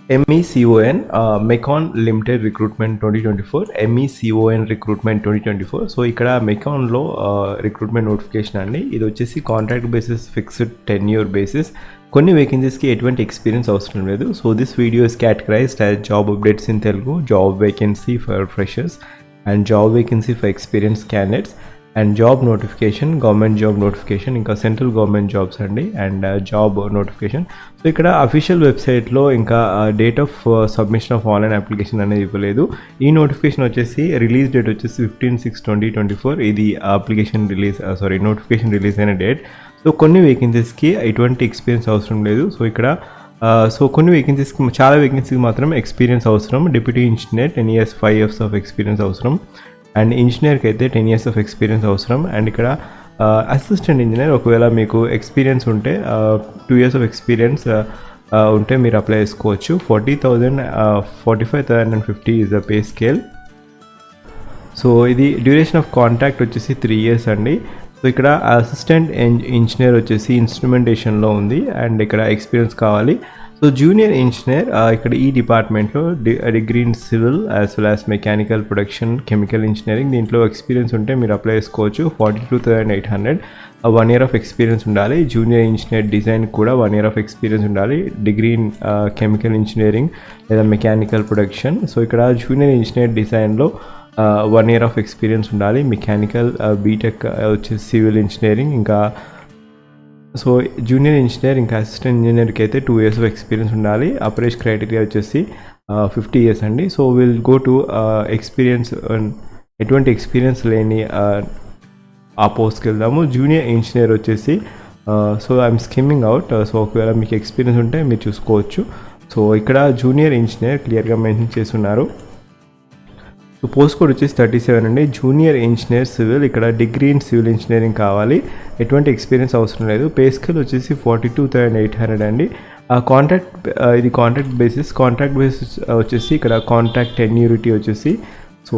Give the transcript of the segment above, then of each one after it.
MECON Mecon Limited Recruitment 2024 MECON Recruitment 2024. So ఇక్కడ మెకాన్లో recruitment notification అండి. ఇది వచ్చేసి contract basis fixed tenure basis. కొన్ని వేకెన్సీస్కి ఎటువంటి ఎక్స్పీరియన్స్ అవసరం లేదు. So this video is categorised as job updates in Telugu, job vacancy for freshers and job vacancy for experience candidates and job notification, government job notification, ఇంకా central government jobs అండి and job notification. So ఇక్కడ official వెబ్సైట్లో ఇంకా date of submission of online application అనేది ఇవ్వలేదు. ఈ notification వచ్చేసి release date వచ్చేసి 15/6/2024. ఇది అప్లికేషన్ నోటిఫికేషన్ రిలీజ్ అయిన డేట్. సో కొన్ని వేకెన్సీస్కి ఎటువంటి ఎక్స్పీరియన్స్ అవసరం లేదు. సో ఇక్కడ కొన్ని వేకెన్సీస్కి, చాలా వేకెన్సీకి మాత్రం ఎక్స్పీరియన్స్ అవసరం. Deputy engineer 10 years 5 years of experience అవసరం అండ్ ఇంజనీర్కి అయితే 10 years ఆఫ్ ఎక్స్పీరియన్స్ అవసరం. అండ్ ఇక్కడ అసిస్టెంట్ ఇంజనీర్ ఒకవేళ మీకు ఎక్స్పీరియన్స్ ఉంటే 2 years ఆఫ్ ఎక్స్పీరియన్స్ ఉంటే మీరు అప్లై చేసుకోవచ్చు. 40,000 45,050 is the pay scale. So ఇది డ్యూరేషన్ ఆఫ్ కాంట్రాక్ట్ వచ్చేసి 3 years అండి. సో ఇక్కడ అసిస్టెంట్ ఇంజనీర్ వచ్చేసి ఇన్స్ట్రుమెంటేషన్లో ఉంది అండ్ ఇక్కడ ఎక్స్పీరియన్స్ కావాలి. సో జూనియర్ ఇంజనీర్ ఇక్కడ ఈ డిపార్ట్మెంట్లో degree in civil as well as mechanical production, chemical engineering, దీంట్లో ఎక్స్పీరియన్స్ ఉంటే మీరు అప్లై చేసుకోవచ్చు. 42,800 1 year ఆఫ్ ఎక్స్పీరియన్స్ ఉండాలి. జూనియర్ ఇంజనీర్ డిజైన్ కూడా 1 year ఆఫ్ ఎక్స్పీరియన్స్ ఉండాలి. డిగ్రీ ఇన్ కెమికల్ ఇంజనీరింగ్ లేదా మెకానికల్ ప్రొడక్షన్. సో ఇక్కడ జూనియర్ ఇంజనీర్ డిజైన్లో 1 year ఆఫ్ ఎక్స్పీరియన్స్ ఉండాలి. మెకానికల్ బీటెక్ వచ్చేసి సివిల్ ఇంజనీరింగ్. ఇంకా సో జూనియర్ ఇంజనీర్ ఇంకా అసిస్టెంట్ ఇంజనీర్కి అయితే 2 years ఆఫ్ ఎక్స్పీరియన్స్ ఉండాలి. అప్రేజ్ క్రైటీరియా వచ్చేసి 50 years అండి. So will go to experience, ఎటువంటి ఎక్స్పీరియన్స్ లేని ఆ పోస్ట్కి వెళ్దాము. జూనియర్ ఇంజనీర్ వచ్చేసి so I'm skimming out. So ఒకవేళ మీకు ఎక్స్పీరియన్స్ ఉంటే మీరు చూసుకోవచ్చు. సో ఇక్కడ జూనియర్ ఇంజనీర్ క్లియర్గా మెన్షన్ చేస్తున్నారు. సో పోస్ట్ కోడ్ వచ్చేసి 37 అండి. జూనియర్ ఇంజనీర్ సివిల్, ఇక్కడ డిగ్రీ ఇన్ సివిల్ ఇంజనీరింగ్ కావాలి. ఎటువంటి ఎక్స్పీరియన్స్ అవసరం లేదు. పే స్కేల్ వచ్చేసి 42,800 అండి. ఇది కాంట్రాక్ట్ బేసిస్ వచ్చేసి ఇక్కడ కాంట్రాక్ట్ టెన్యూరిటీ వచ్చేసి so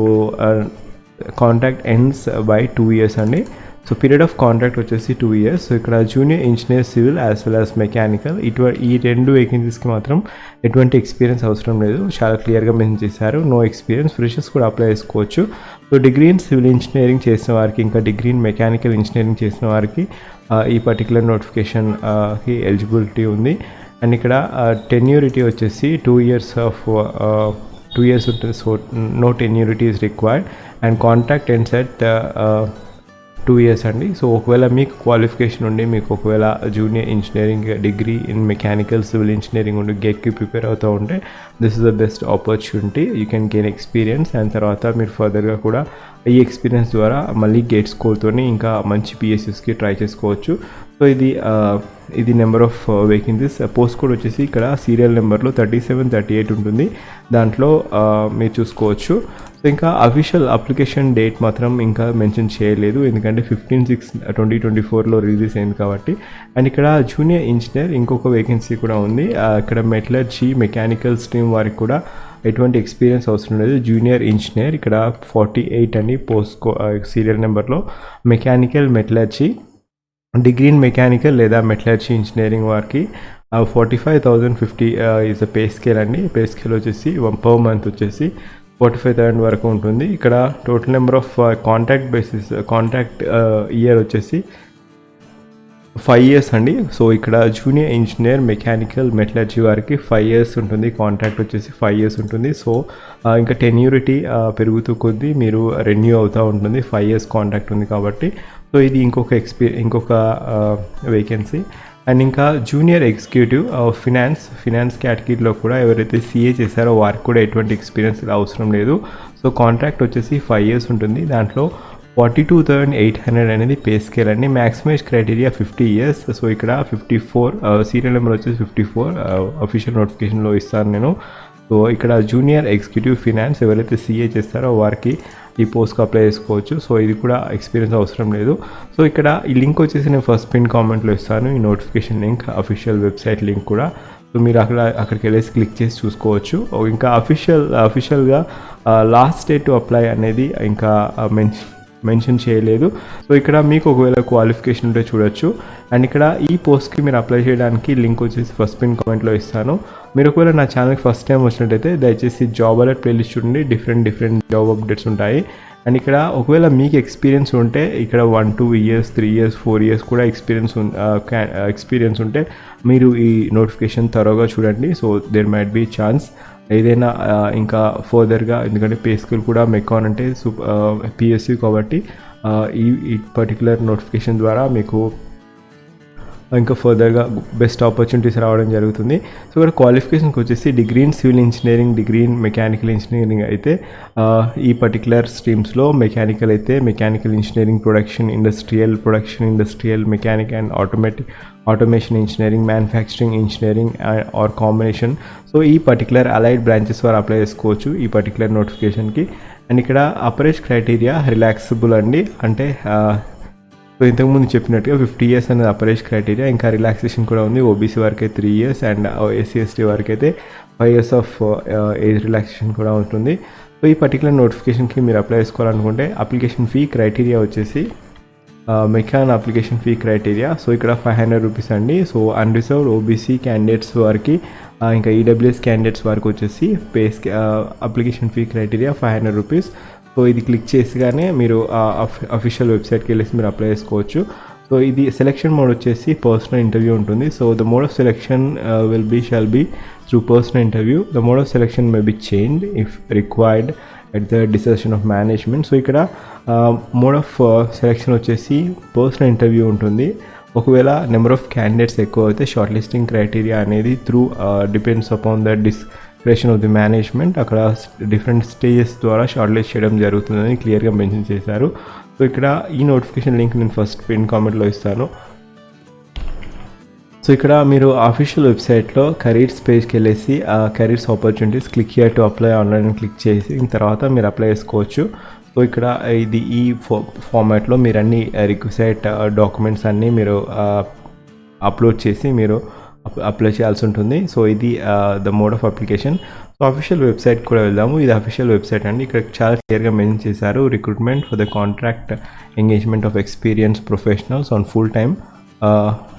contract ends by 2 years అండి. సో పీరియడ్ ఆఫ్ కాంట్రాక్ట్ వచ్చేసి 2 years. సో ఇక్కడ junior engineer civil as well as mechanical, ఈ 2 వేకెన్సీస్కి మాత్రం ఎటువంటి ఎక్స్పీరియన్స్ అవసరం లేదు. చాలా క్లియర్గా మెన్షన్ చేశారు. నో ఎక్స్పీరియన్స్, ఫ్రెషర్స్ కూడా అప్లై చేసుకోవచ్చు. So degree in civil engineering చేసిన వారికి, ఇంకా డిగ్రీ ఇన్ మెకానికల్ ఇంజనీరింగ్ చేసిన వారికి ఈ పర్టికులర్ నోటిఫికేషన్కి ఎలిజిబిలిటీ ఉంది. అండ్ ఇక్కడ టెన్యూరిటీ వచ్చేసి 2 years ఉంటుంది. So no tenurity is required and contract ends at 2 years అండి. సో ఒకవేళ మీకు క్వాలిఫికేషన్ ఉండి, మీకు ఒకవేళ junior engineering degree in mechanical civil engineering ఉండి గేట్కి ప్రిపేర్ అవుతూ ఉంటే this is the best opportunity. You can gain experience and తర్వాత మీరు ఫర్దర్గా కూడా ఈ ఎక్స్పీరియన్స్ ద్వారా మళ్ళీ గేట్ స్కోర్తో ఇంకా మంచి పిఎస్ఎస్కి ట్రై చేసుకోవచ్చు. సో ఇది number of vacancies. Post code వచ్చేసి ఇక్కడ సీరియల్ నెంబర్లో 3738 ఉంటుంది. దాంట్లో మీరు చూసుకోవచ్చు. సో ఇంకా అఫీషియల్ అప్లికేషన్ డేట్ మాత్రం ఇంకా మెన్షన్ చేయలేదు, ఎందుకంటే 15/6/2024లో రిలీజ్ అయింది కాబట్టి. అండ్ ఇక్కడ జూనియర్ ఇంజనీర్ ఇంకొక వేకెన్సీ కూడా ఉంది. ఇక్కడ మెటలర్జీ మెకానికల్ స్ట్రీమ్ వారికి కూడా ఎటువంటి ఎక్స్పీరియన్స్ అవసరం లేదు. జూనియర్ ఇంజనీర్ ఇక్కడ 48 అండి పోస్ట్ సీరియల్ నెంబర్లో. Mechanical metallurgy, degree in mechanical లేదా మెటలర్జీ ఇంజనీరింగ్ వారికి 45,050 ఈజ్ అ పే స్కేల్ అండి. పే స్కేల్ వచ్చేసి per month వచ్చేసి 45,000 వరకు ఉంటుంది. ఇక్కడ total number of contract year వచ్చేసి 5 years అండి. సో ఇక్కడ జూనియర్ ఇంజనీర్ మెకానికల్ మెటలర్జీ వారికి 5 years ఉంటుంది. కాంట్రాక్ట్ వచ్చేసి 5 years ఉంటుంది. సో ఇంకా టెన్యూరిటీ పెరుగుతూ కొద్దీ మీరు రెన్యూ అవుతూ ఉంటుంది. 5 years కాంట్రాక్ట్ ఉంది కాబట్టి. సో ఇది ఇంకొక వేకెన్సీ. అండ్ ఇంకా జూనియర్ ఎగ్జిక్యూటివ్ ఫినాన్స్ కేటగిరీలో కూడా ఎవరైతే సిఏ చేశారో వారికి కూడా ఎటువంటి ఎక్స్పీరియన్స్ అవసరం లేదు. సో కాంట్రాక్ట్ వచ్చేసి 5 years ఉంటుంది. దాంట్లో 42,800 అనేది పే స్కేల్ అండి. Maximise criteria 50 years. సో ఇక్కడ 54 సీరియల్ నెంబర్ వచ్చేసి 54 అఫీషియల్ నోటిఫికేషన్లో ఇస్తాను నేను. సో ఇక్కడ జూనియర్ ఎగ్జిక్యూటివ్ ఫినాన్స్ ఎవరైతే సిఏ చేస్తారో వారికి ఈ పోస్ట్కి అప్లై చేసుకోవచ్చు. సో ఇది కూడా ఎక్స్పీరియన్స్ అవసరం లేదు. సో ఇక్కడ ఈ లింక్ వచ్చేసి నేను ఫస్ట్ పిన్ కామెంట్లో ఇస్తాను, ఈ notification link, official website link కూడా. సో మీరు అక్కడికి వెళ్ళేసి క్లిక్ చేసి చూసుకోవచ్చు. ఇంకా అఫీషియల్గా లాస్ట్ డేట్ టు అప్లై అనేది ఇంకా మెన్షన్ చేయలేదు. సో ఇక్కడ మీకు ఒకవేళ క్వాలిఫికేషన్ ఉంటే చూడొచ్చు. అండ్ ఇక్కడ ఈ పోస్ట్కి మీరు అప్లై చేయడానికి లింక్ వచ్చేసి ఫస్ట్ పిన్ కామెంట్లో ఇస్తాను. మీరు ఒకవేళ నా ఛానల్కి ఫస్ట్ టైం వచ్చినట్టయితే దయచేసి జాబ్ అలర్ట్ ప్లేలిస్ట్ చూడండి, డిఫరెంట్ జాబ్ అప్డేట్స్ ఉంటాయి. అండ్ ఇక్కడ ఒకవేళ మీకు ఎక్స్పీరియన్స్ ఉంటే ఇక్కడ 1-2 years 3 years 4 years కూడా ఎక్స్పీరియన్స్ ఉంటే మీరు ఈ నోటిఫికేషన్ త్వరగా చూడండి. So there might be chance ఏదైనా ఇంకా ఫర్దర్గా, ఎందుకంటే పే స్కేల్ కూడా మెకాన్ అంటే పిఎస్యూ కాబట్టి ఈ పర్టికులర్ నోటిఫికేషన్ ద్వారా మీకు ఇంకా ఫర్దర్గా బెస్ట్ ఆపర్చునిటీస్ రావడం జరుగుతుంది. సో ఇక్కడ క్వాలిఫికేషన్కి వచ్చేసి degree in civil engineering, degree in mechanical engineering అయితే ఈ పర్టికులర్ స్ట్రీమ్స్లో మెకానికల్ అయితే mechanical engineering, production industrial mechanic and automation engineering, manufacturing engineering or combination. So ఈ పర్టికులర్ అలైడ్ బ్రాంచెస్ వారు అప్లై చేసుకోవచ్చు ఈ పర్టికులర్ నోటిఫికేషన్కి. అండ్ ఇక్కడ అపరేజ్ క్రైటీరియా రిలాక్సబుల్ అండి, అంటే సో ఇంతకుముందు చెప్పినట్టుగా 50 years అనేది అపరేజ్ క్రైటీరియా. ఇంకా రిలాక్సేషన్ కూడా ఉంది. ఓబీసీ వారికి 3 years అండ్ SC/ST వారికి అయితే 5 years ఆఫ్ ఏజ్ రిలాక్సేషన్ కూడా ఉంటుంది. సో ఈ పర్టికులర్ నోటిఫికేషన్కి మీరు అప్లై చేసుకోవాలనుకుంటే అప్లికేషన్ ఫీ క్రైటీరియా వచ్చేసి MECON application fee criteria. So ఇక్కడ 500 rupees అండి. సో అన్రిజర్వ్డ్ ఓబీసీ క్యాండిడేట్స్ వారికి ఇంకా ఈడబ్ల్యూఎస్ క్యాండిడేట్స్ వారికి వచ్చేసి application fee criteria 500 rupees. So ఇది క్లిక్ చేసిగానే మీరు అఫీషియల్ వెబ్సైట్కి వెళ్ళేసి మీరు అప్లై చేసుకోవచ్చు. సో ఇది సెలెక్షన్ మోడ్ వచ్చేసి పర్సనల్ ఇంటర్వ్యూ ఉంటుంది. So the mode of selection shall be through personal interview. The mode of selection may be changed if required at the decision of management. So ఇక్కడ mode of selection వచ్చేసి personal interview ఉంటుంది. ఒకవేళ number of candidates ఎక్కువ అయితే shortlisting criteria అనేది depends upon the description of the management. అక్కడ different stages ద్వారా short list చేయడం జరుగుతుందని క్లియర్గా మెన్షన్ చేశారు. సో ఇక్కడ ఈ నోటిఫికేషన్ లింక్ నేను ఫస్ట్ పిన్ కామెంట్లో ఇస్తాను. సో ఇక్కడ మీరు అఫీషియల్ వెబ్సైట్లో కెరీర్స్ పేజ్కి వెళ్ళేసి careers opportunities click here to apply online click చేసి తర్వాత మీరు అప్లై చేసుకోవచ్చు. సో ఇక్కడ ఇది ఈ ఫార్మాట్లో మీరు అన్ని రిక్వెస్ట్ డాక్యుమెంట్స్ అన్నీ మీరు అప్లోడ్ చేసి మీరు అప్లై చేయాల్సి ఉంటుంది. సో ఇది the mode of application. So official website కూడా వెళ్దాము. ఇది అఫీషియల్ వెబ్సైట్ అండి. ఇక్కడ చాలా క్లియర్గా మెన్షన్ చేశారు, recruitment for the contract engagement of experience professionals on full time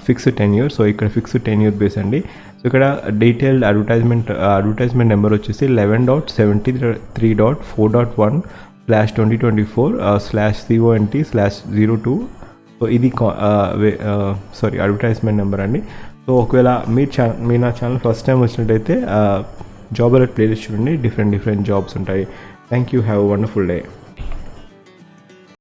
fixed tenure. So ఇక్కడ ఫిక్స్డ్ టెన్యూర్ బేస్ అండి. సో ఇక్కడ డీటెయిల్డ్ అడ్వర్టైజ్మెంట్ నెంబర్ వచ్చేసి 11.73.4.1/2024/CONT/02. సో ఇది అడ్వర్టైజ్మెంట్ నెంబర్ అండి. సో ఒకవేళ మీ నా ఛానల్ ఫస్ట్ టైం వచ్చినట్టయితే జాబ్ అలర్ట్ ప్లేలిస్ట్ చూడండి, డిఫరెంట్ జాబ్స్ ఉంటాయి. Thank you. Have a wonderful day.